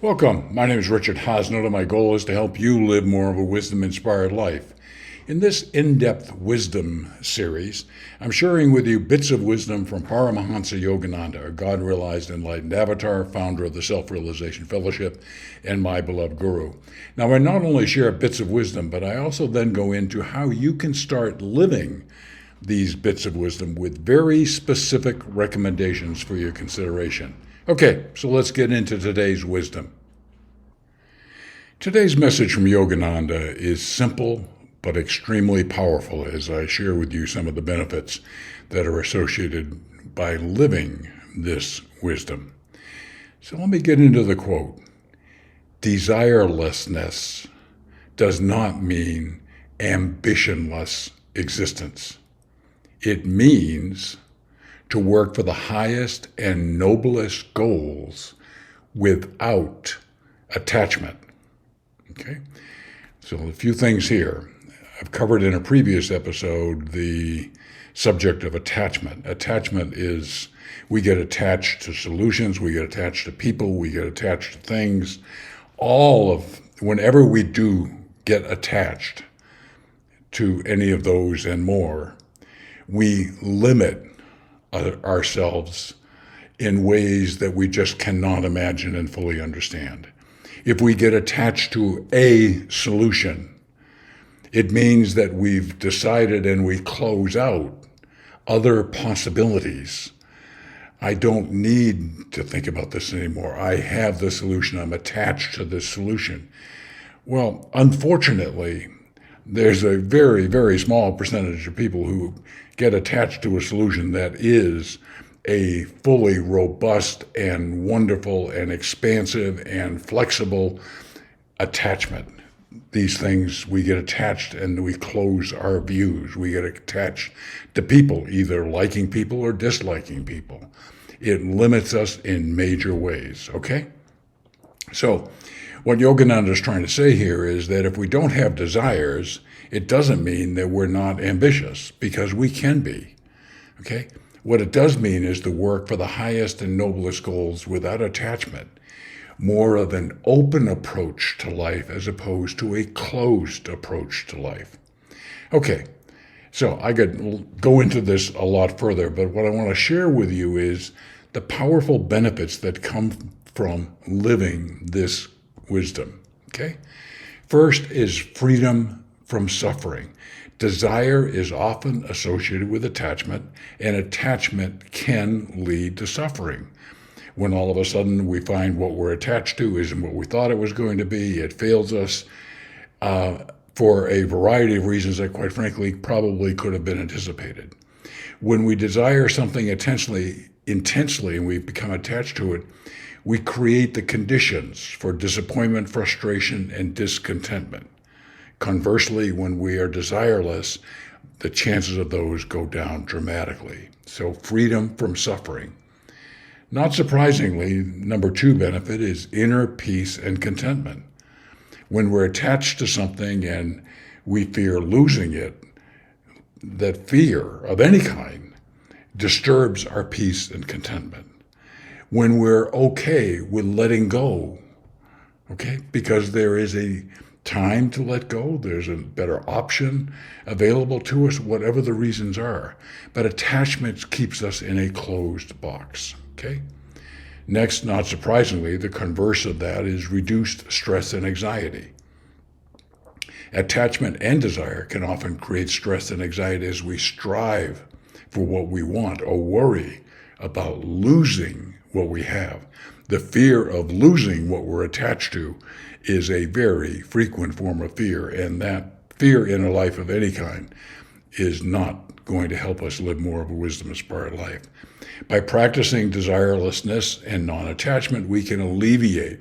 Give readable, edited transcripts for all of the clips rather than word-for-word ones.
Welcome. My name is Richard Hosnett, and my goal is to help you live more of a wisdom-inspired life. In this in-depth wisdom series, I'm sharing with you bits of wisdom from Paramahansa Yogananda, a God-realized enlightened avatar, founder of the Self-Realization Fellowship, and my beloved guru. Now, I not only share bits of wisdom, but I also then go into how you can start living these bits of wisdom with very specific recommendations for your consideration. Okay, so let's get into today's wisdom. Today's message from Yogananda is simple but extremely powerful as I share with you some of the benefits that are associated by living this wisdom. So let me get into the quote. Desirelessness does not mean ambitionless existence. It means to work for the highest and noblest goals without attachment. Okay? So a few things here. I've covered in a previous episode the subject of attachment. Attachment is we get attached to solutions, we get attached to people, we get attached to things. Whenever we do get attached to any of those and more, we limit ourselves in ways that we just cannot imagine and fully understand. If we get attached to a solution, it means that we've decided and we close out other possibilities. I don't need to think about this anymore. I have the solution. I'm attached to this solution. Well, unfortunately, there's a very, very small percentage of people who get attached to a solution that is a fully robust and wonderful and expansive and flexible attachment. These things, we get attached and we close our views. We get attached to people, either liking people or disliking people. It limits us in major ways, okay? So what Yogananda is trying to say here is that if we don't have desires, it doesn't mean that we're not ambitious, because we can be, okay? What it does mean is to work for the highest and noblest goals without attachment, more of an open approach to life as opposed to a closed approach to life. Okay, so I could go into this a lot further, but what I want to share with you is the powerful benefits that come from living this wisdom, okay? First is freedom from suffering. Desire is often associated with attachment, and attachment can lead to suffering. When all of a sudden we find what we're attached to isn't what we thought it was going to be, it fails us for a variety of reasons that, quite frankly, probably could have been anticipated. When we desire something intensely, and we become attached to it, we create the conditions for disappointment, frustration, and discontentment. Conversely, when we are desireless, the chances of those go down dramatically. So freedom from suffering. Not surprisingly, number two benefit is inner peace and contentment. When we're attached to something and we fear losing it, that fear of any kind disturbs our peace and contentment. When we're okay with letting go, okay, because there is a time to let go, there's a better option available to us, whatever the reasons are. But attachment keeps us in a closed box, okay? Next, not surprisingly, the converse of that is reduced stress and anxiety. Attachment and desire can often create stress and anxiety as we strive for what we want or worry about losing what we have. The fear of losing what we're attached to is a very frequent form of fear, and that fear in a life of any kind is not going to help us live more of a wisdom-inspired life. By practicing desirelessness and non-attachment, we can alleviate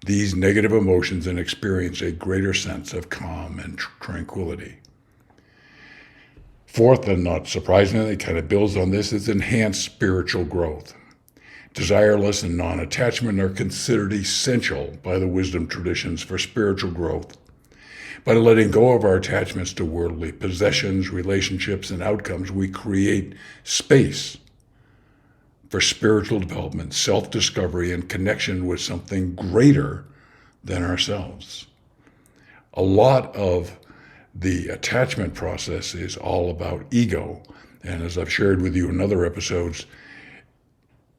these negative emotions and experience a greater sense of calm and tranquility. Fourth, and not surprisingly, it kind of builds on this, is enhanced spiritual growth. Desireless and non-attachment are considered essential by the wisdom traditions for spiritual growth. By letting go of our attachments to worldly possessions, relationships, and outcomes, we create space for spiritual development, self-discovery, and connection with something greater than ourselves. A lot of the attachment process is all about ego. And as I've shared with you in other episodes,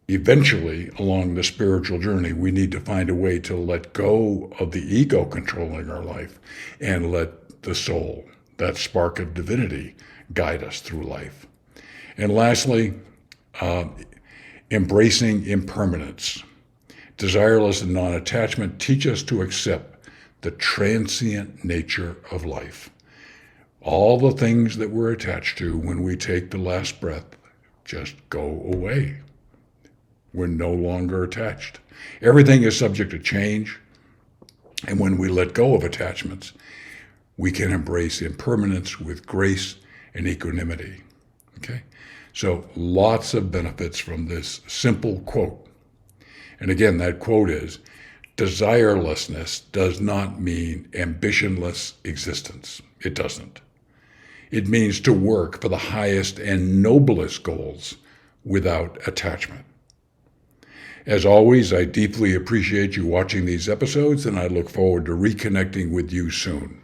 eventually along the spiritual journey, we need to find a way to let go of the ego controlling our life and let the soul, that spark of divinity, guide us through life. And lastly, embracing impermanence. Desireless and non-attachment teach us to accept the transient nature of life. All the things that we're attached to when we take the last breath just go away. We're no longer attached. Everything is subject to change. And when we let go of attachments, we can embrace impermanence with grace and equanimity. Okay? So lots of benefits from this simple quote. And again, that quote is, desirelessness does not mean ambitionless existence. It doesn't. It means to work for the highest and noblest goals without attachment. As always, I deeply appreciate you watching these episodes, and I look forward to reconnecting with you soon.